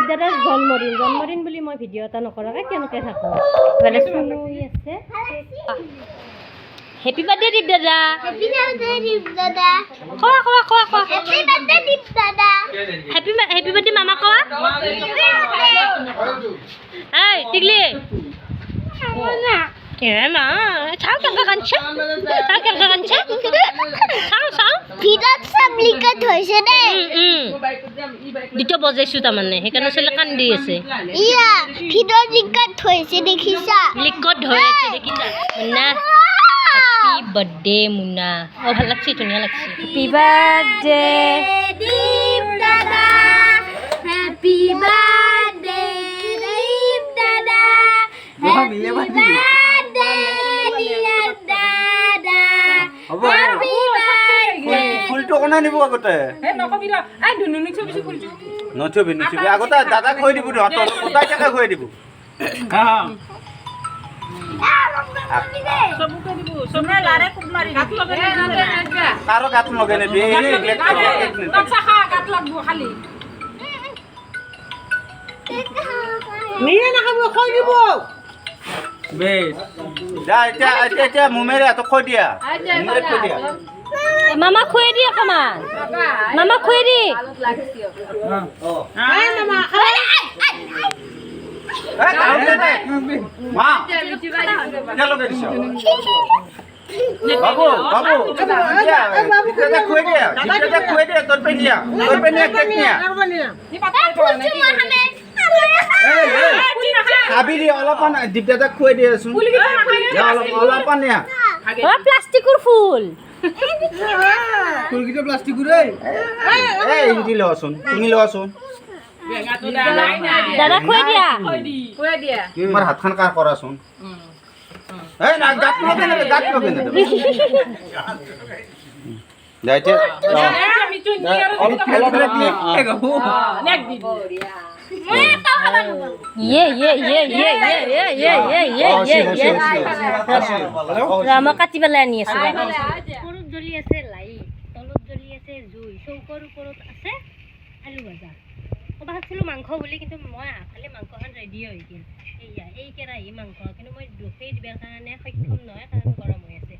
দীপদাদাৰ জন্মদিন বুলি মই ভিডিঅ' এটা নকৰাকৈ কেনেকৈ থাকোঁ মানে চুনু আছে happy birthday Deepdada Happy birthday, Deep Dada. কোৱা Happy birthday, Deep Dada. Happy birthday মামা কোৱা এই টিকলি মা চাও কেনেকৈ কান্দছে চাওঁ ভিতৰত সব লিখত হৈছে দে দুটা বজাইছোঁ তাৰমানে সেইকাৰণে চলে কান্দি আছে ইয়া ভিতৰত লিখত হৈছে দেখিছা লিকত হৈ আছে দেখিছা মুন্না হেপী বাৰ্থডে মুন্না ভাল লাগছে ধুনীয়া লাগছে happy birthday Deep Dada. Happy birthday, Deep Dada. Happy birthday, dear Dada. Happy birthday. ফুলটো কোনে নিব আগতে নথবি আগতে দাদা খুৱাই দিব সদায় তাকে খুৱাই দিব কাৰো গাত লগাই নিবি এতিয়া মুমেৰে হাতক খুৱাই দিয়া মামা খুৱাই দি অকণমান মামা খুৱাই দি বাবু খুৱাই দিয়া তোৰ পেনিয়া খাবি দি অলপমান দীপদাদাক খুৱাই দিয়াচোন অলপমান নিয়া প্লাষ্টিকৰ ফুল ফুলকেইটা প্লাষ্টিকৰ হিন্দি লোৱাচোন তুমি লোৱাচোন দাদা খুৱাই দিয়া তোমাৰ হাতখন কাৰ কৰাচোন গাত লগে মই কাটি পেলাই আনি আছো ওপৰত জ্বলি আছে লাইট তলত জ্বলি আছে জুই চৌকৰ ওপৰত আছে আলু ভাজা ক'ব ভাবিছিলোঁ মাংস বুলি কিন্তু মই খালি মাংসখন ৰেডি হৈ গ'ল এই কেৰাহী মাংস কিন্তু মই দুখেই দিবৰ কাৰণে সক্ষম নহয় কাৰণ গৰম হৈ আছে